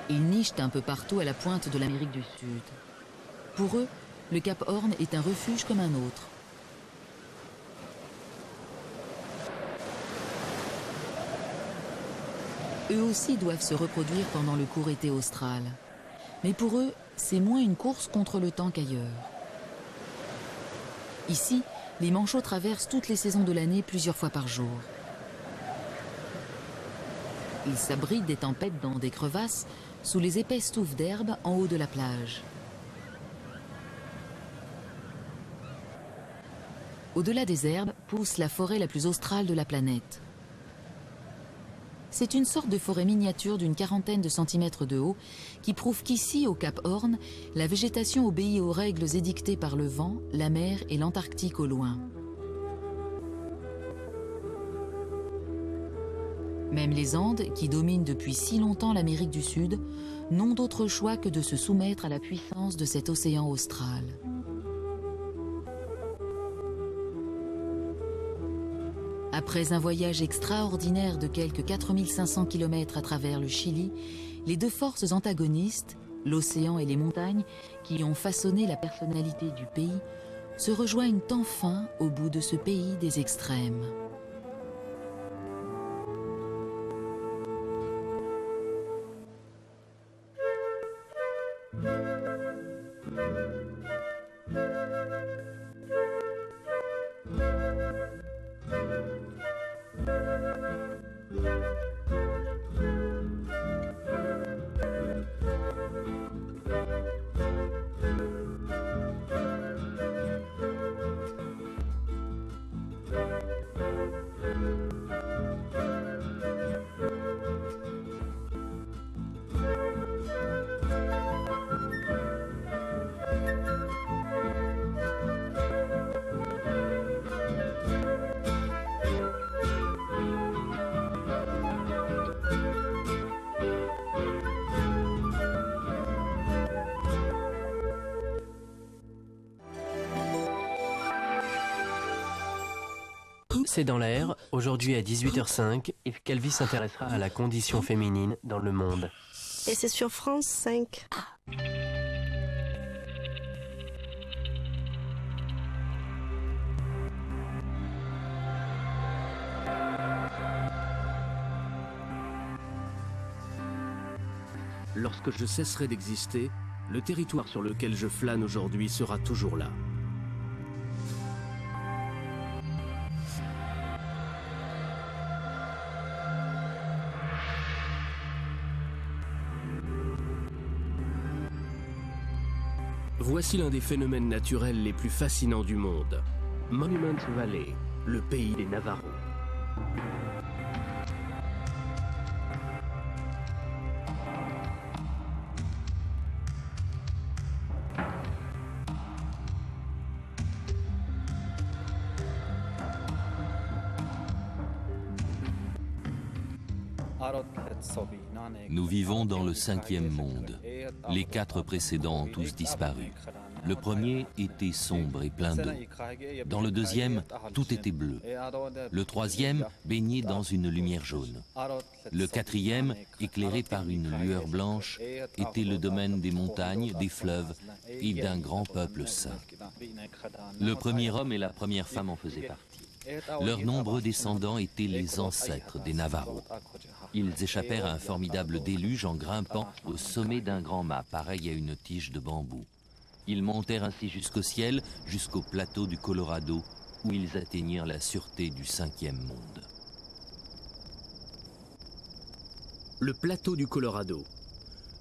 Ils nichent un peu partout à la pointe de l'Amérique du Sud. Pour eux, le Cap Horn est un refuge comme un autre. Eux aussi doivent se reproduire pendant le court été austral. Mais pour eux, c'est moins une course contre le temps qu'ailleurs. Ici, les manchots traversent toutes les saisons de l'année plusieurs fois par jour. Ils s'abritent des tempêtes dans des crevasses, sous les épaisses touffes d'herbe en haut de la plage. Au-delà des herbes pousse la forêt la plus australe de la planète. C'est une sorte de forêt miniature d'une quarantaine de centimètres de haut qui prouve qu'ici, au Cap Horn, la végétation obéit aux règles édictées par le vent, la mer et l'Antarctique au loin. Même les Andes, qui dominent depuis si longtemps l'Amérique du Sud, n'ont d'autre choix que de se soumettre à la puissance de cet océan austral. Après un voyage extraordinaire de quelques 4500 km à travers le Chili, les deux forces antagonistes, l'océan et les montagnes, qui ont façonné la personnalité du pays, se rejoignent enfin au bout de ce pays des extrêmes. C'est dans l'air, aujourd'hui à 18h05, Yves Calvi s'intéressera à la condition féminine dans le monde. Et c'est sur France 5. Lorsque je cesserai d'exister, le territoire sur lequel je flâne aujourd'hui sera toujours là. Voici l'un des phénomènes naturels les plus fascinants du monde. Monument Valley, le pays des Navajos. Nous vivons dans le 5e monde. Les 4 précédents ont tous disparu. Le premier était sombre et plein d'eau. Dans le deuxième, tout était bleu. Le troisième, baigné dans une lumière jaune. Le quatrième, éclairé par une lueur blanche, était le domaine des montagnes, des fleuves et d'un grand peuple saint. Le premier homme et la première femme en faisaient partie. Leurs nombreux descendants étaient les ancêtres des Navajos. Ils échappèrent à un formidable déluge en grimpant au sommet d'un grand mât, pareil à une tige de bambou. Ils montèrent ainsi jusqu'au ciel, jusqu'au plateau du Colorado, où ils atteignirent la sûreté du 5e monde. Le plateau du Colorado.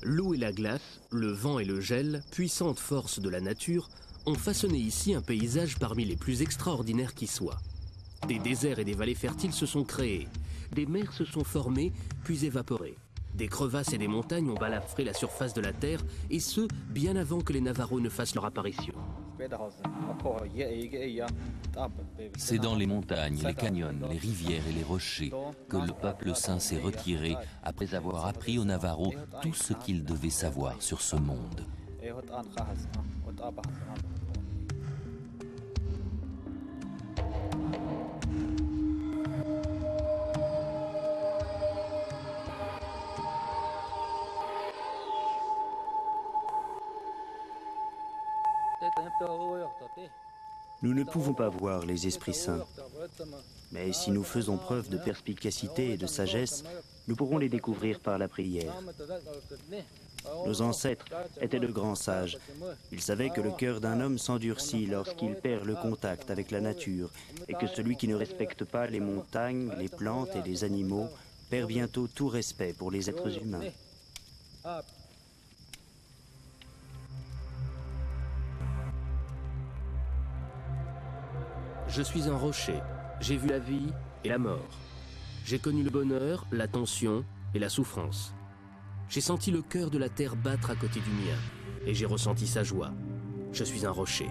L'eau et la glace, le vent et le gel, puissantes forces de la nature, ont façonné ici un paysage parmi les plus extraordinaires qui soient. Des déserts et des vallées fertiles se sont créés. Des mers se sont formées, puis évaporées. Des crevasses et des montagnes ont balafré la surface de la Terre, et ce, bien avant que les Navajos ne fassent leur apparition. C'est dans les montagnes, les canyons, les rivières et les rochers que le peuple saint s'est retiré après avoir appris aux Navajos tout ce qu'ils devaient savoir sur ce monde. Nous ne pouvons pas voir les esprits saints, mais si nous faisons preuve de perspicacité et de sagesse, nous pourrons les découvrir par la prière. Nos ancêtres étaient de grands sages. Ils savaient que le cœur d'un homme s'endurcit lorsqu'il perd le contact avec la nature et que celui qui ne respecte pas les montagnes, les plantes et les animaux perd bientôt tout respect pour les êtres humains. Je suis un rocher, j'ai vu la vie et la mort. J'ai connu le bonheur, la tension et la souffrance. J'ai senti le cœur de la terre battre à côté du mien, et j'ai ressenti sa joie. Je suis un rocher.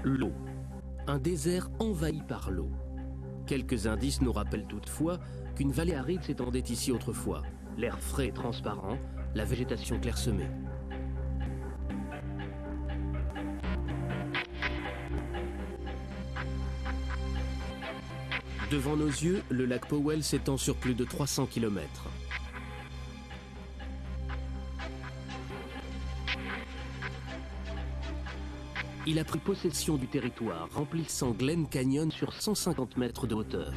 L'eau. Un désert envahi par l'eau. Quelques indices nous rappellent toutefois qu'une vallée aride s'étendait ici autrefois. L'air frais et transparent, la végétation clairsemée. Devant nos yeux, le lac Powell s'étend sur plus de 300 km. Il a pris possession du territoire, remplissant Glen Canyon sur 150 mètres de hauteur.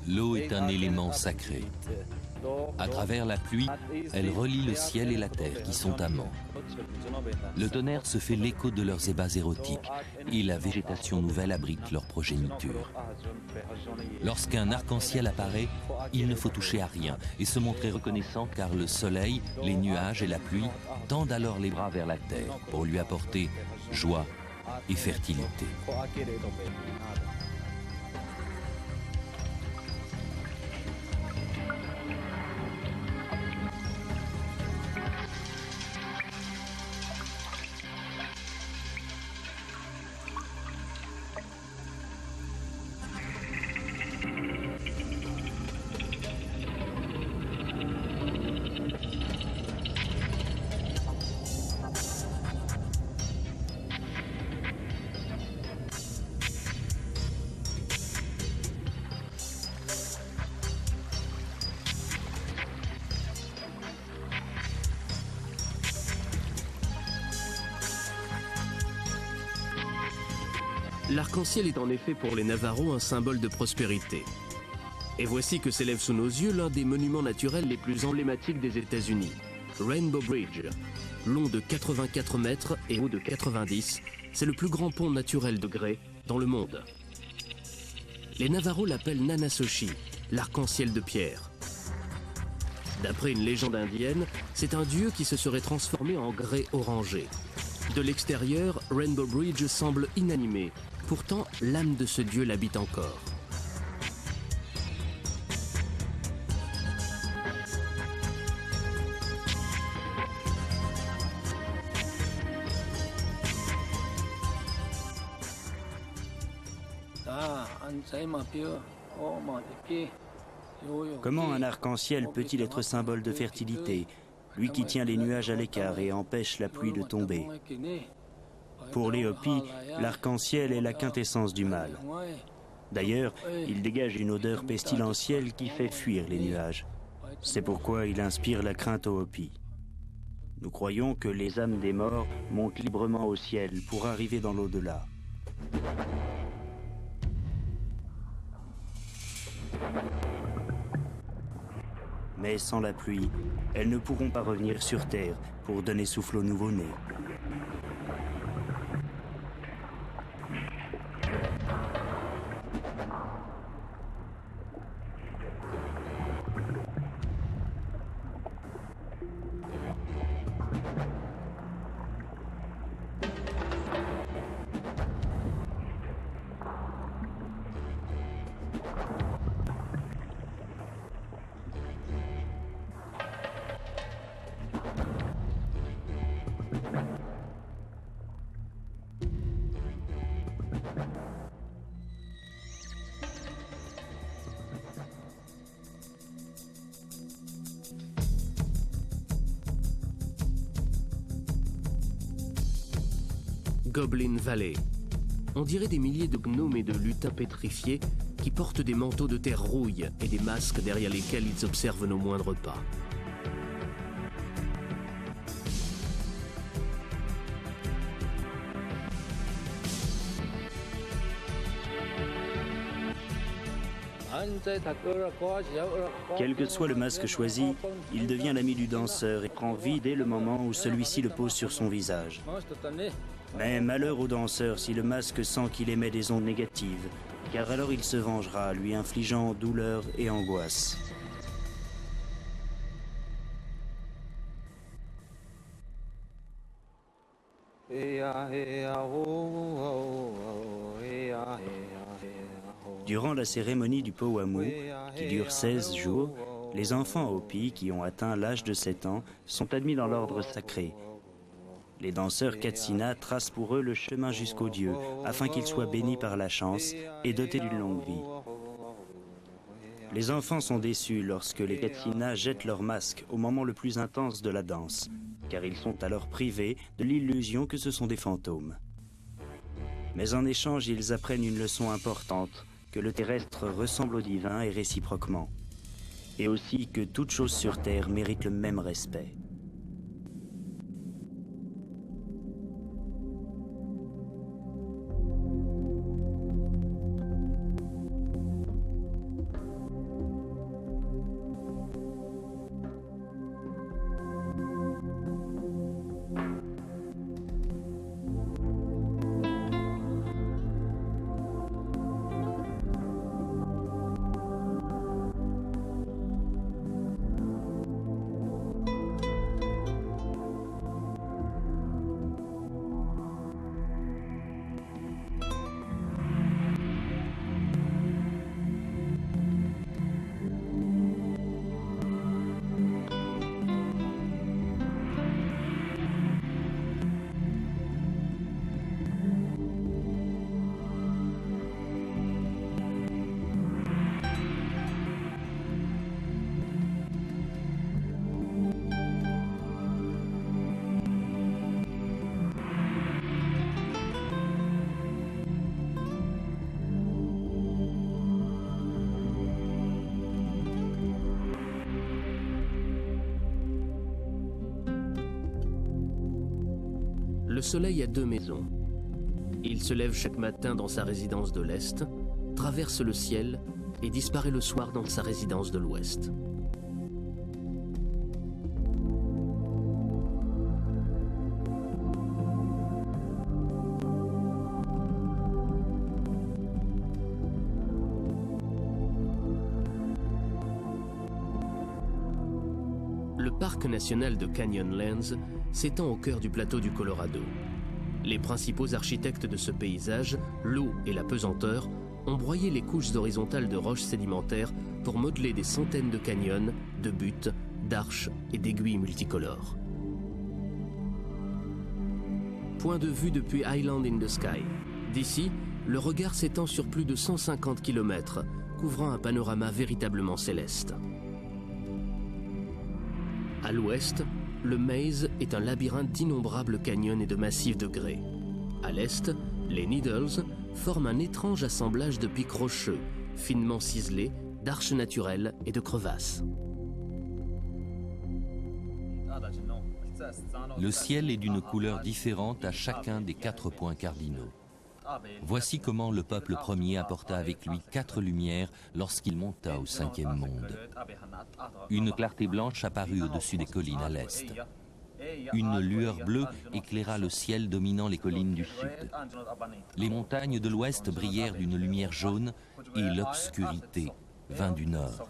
L'eau est un élément sacré. À travers la pluie, elle relie le ciel et la terre qui sont amants. Le tonnerre se fait l'écho de leurs ébats érotiques et la végétation nouvelle abrite leur progéniture. Lorsqu'un arc-en-ciel apparaît, il ne faut toucher à rien et se montrer reconnaissant car le soleil, les nuages et la pluie tendent alors les bras vers la terre pour lui apporter joie et fertilité. L'arc-en-ciel est en effet pour les Navajos un symbole de prospérité. Et voici que s'élève sous nos yeux l'un des monuments naturels les plus emblématiques des États-Unis, Rainbow Bridge. Long de 84 mètres et haut de 90, c'est le plus grand pont naturel de grès dans le monde. Les Navajos l'appellent Nanasoshi, l'arc-en-ciel de pierre. D'après une légende indienne, c'est un dieu qui se serait transformé en grès orangé. De l'extérieur, Rainbow Bridge semble inanimé. Pourtant, l'âme de ce dieu l'habite encore. Comment un arc-en-ciel peut-il être symbole de fertilité, lui qui tient les nuages à l'écart et empêche la pluie de tomber? Pour les Hopis, l'arc-en-ciel est la quintessence du mal. D'ailleurs, il dégage une odeur pestilentielle qui fait fuir les nuages. C'est pourquoi il inspire la crainte aux Hopis. Nous croyons que les âmes des morts montent librement au ciel pour arriver dans l'au-delà. Mais sans la pluie, elles ne pourront pas revenir sur Terre pour donner souffle aux nouveau-nés. Goblin Valley. On dirait des milliers de gnomes et de lutins pétrifiés qui portent des manteaux de terre rouille et des masques derrière lesquels ils observent nos moindres pas. Quel que soit le masque choisi, il devient l'ami du danseur et prend vie dès le moment où celui-ci le pose sur son visage. Mais malheur au danseur si le masque sent qu'il émet des ondes négatives, car alors il se vengera, lui infligeant douleur et angoisse. Durant la cérémonie du Powamu, qui dure 16 jours, les enfants Hopi qui ont atteint l'âge de 7 ans sont admis dans l'ordre sacré. Les danseurs Katsina tracent pour eux le chemin jusqu'au Dieu, afin qu'ils soient bénis par la chance et dotés d'une longue vie. Les enfants sont déçus lorsque les Katsina jettent leur masque au moment le plus intense de la danse, car ils sont alors privés de l'illusion que ce sont des fantômes. Mais en échange, ils apprennent une leçon importante, que le terrestre ressemble au divin et réciproquement, et aussi que toute chose sur terre mérite le même respect. Le soleil a deux maisons. Il se lève chaque matin dans sa résidence de l'Est, traverse le ciel et disparaît le soir dans sa résidence de l'Ouest. Le parc national de Canyonlands s'étend au cœur du plateau du Colorado. Les principaux architectes de ce paysage, l'eau et la pesanteur, ont broyé les couches horizontales de roches sédimentaires pour modeler des centaines de canyons, de buttes, d'arches et d'aiguilles multicolores. Point de vue depuis Island in the Sky. D'ici, le regard s'étend sur plus de 150 km, couvrant un panorama véritablement céleste. À l'ouest, le Maze est un labyrinthe d'innombrables canyons et de massifs de grès. À l'est, les Needles forment un étrange assemblage de pics rocheux, finement ciselés, d'arches naturelles et de crevasses. Le ciel est d'une couleur différente à chacun des 4 points cardinaux. Voici comment le peuple premier apporta avec lui 4 lumières lorsqu'il monta au 5e monde. Une clarté blanche apparut au-dessus des collines à l'est. Une lueur bleue éclaira le ciel dominant les collines du sud. Les montagnes de l'ouest brillèrent d'une lumière jaune et l'obscurité vint du nord.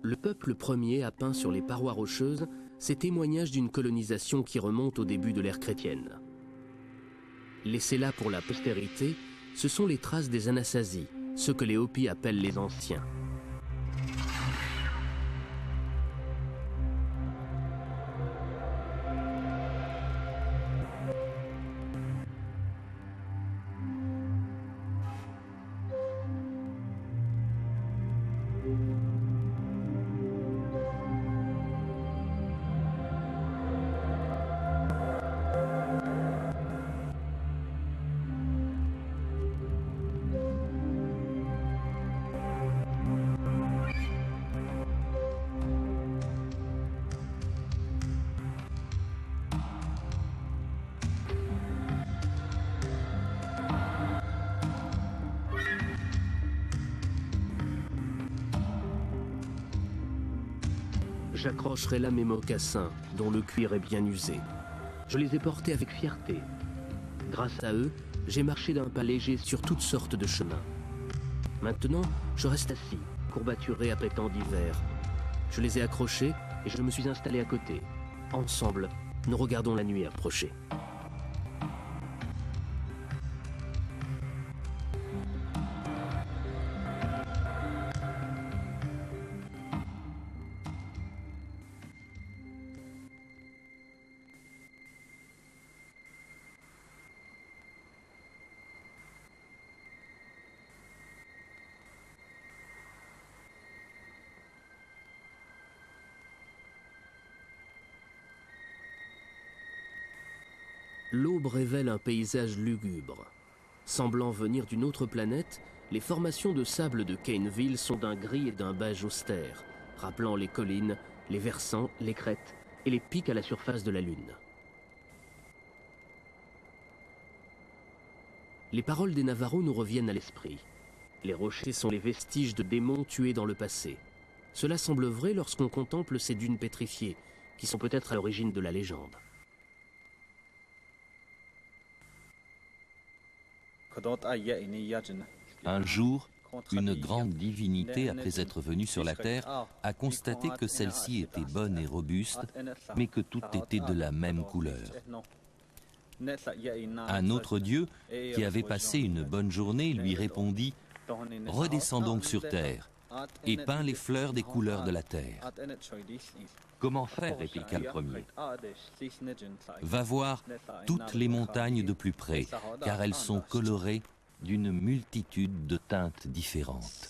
Le peuple premier a peint sur les parois rocheuses ces témoignages d'une colonisation qui remonte au début de l'ère chrétienne. Laissés là pour la postérité, ce sont les traces des Anasazi, ceux que les Hopis appellent les anciens. J'accrocherai là mes mocassins, dont le cuir est bien usé. Je les ai portés avec fierté. Grâce à eux, j'ai marché d'un pas léger sur toutes sortes de chemins. Maintenant, je reste assis, courbaturé après tant d'hiver. Je les ai accrochés et je me suis installé à côté. Ensemble, nous regardons la nuit approcher. L'aube révèle un paysage lugubre. Semblant venir d'une autre planète, les formations de sable de Caneville sont d'un gris et d'un beige austère, rappelant les collines, les versants, les crêtes et les pics à la surface de la Lune. Les paroles des Navarros nous reviennent à l'esprit. Les rochers sont les vestiges de démons tués dans le passé. Cela semble vrai lorsqu'on contemple ces dunes pétrifiées, qui sont peut-être à l'origine de la légende. Un jour, une grande divinité, après être venue sur la terre, a constaté que celle-ci était bonne et robuste, mais que tout était de la même couleur. Un autre dieu, qui avait passé une bonne journée, lui répondit « Redescends donc sur terre et peins les fleurs des couleurs de la terre. » Comment faire, répliqua le premier. Va voir toutes les montagnes de plus près, car elles sont colorées d'une multitude de teintes différentes.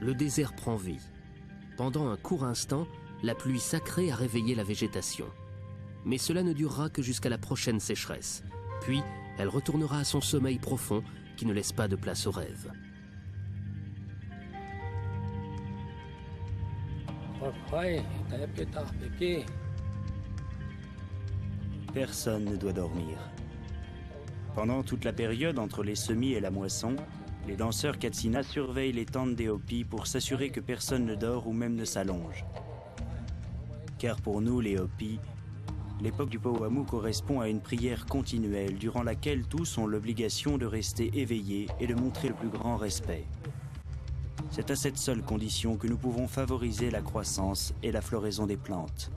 Le désert prend vie. Pendant un court instant, la pluie sacrée a réveillé la végétation. Mais cela ne durera que jusqu'à la prochaine sécheresse. Puis, elle retournera à son sommeil profond qui ne laisse pas de place aux rêves. Personne ne doit dormir. Pendant toute la période entre les semis et la moisson, Les danseurs Katsina surveillent les tentes des Hopis pour s'assurer que personne ne dort ou même ne s'allonge. Car pour nous, les Hopis, l'époque du Powamu correspond à une prière continuelle durant laquelle tous ont l'obligation de rester éveillés et de montrer le plus grand respect. C'est à cette seule condition que nous pouvons favoriser la croissance et la floraison des plantes.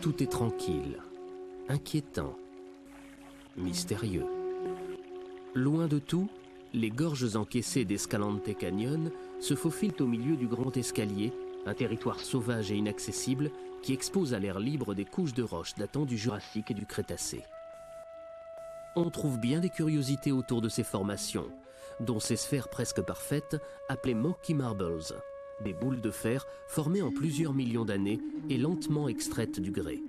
Tout est tranquille, inquiétant, mystérieux. Loin de tout, les gorges encaissées d'Escalante Canyon se faufilent au milieu du grand escalier, un territoire sauvage et inaccessible qui expose à l'air libre des couches de roches datant du Jurassique et du Crétacé. On trouve bien des curiosités autour de ces formations, dont ces sphères presque parfaites appelées Mocky Marbles, des boules de fer formées en plusieurs millions d'années et lentement extraites du grès.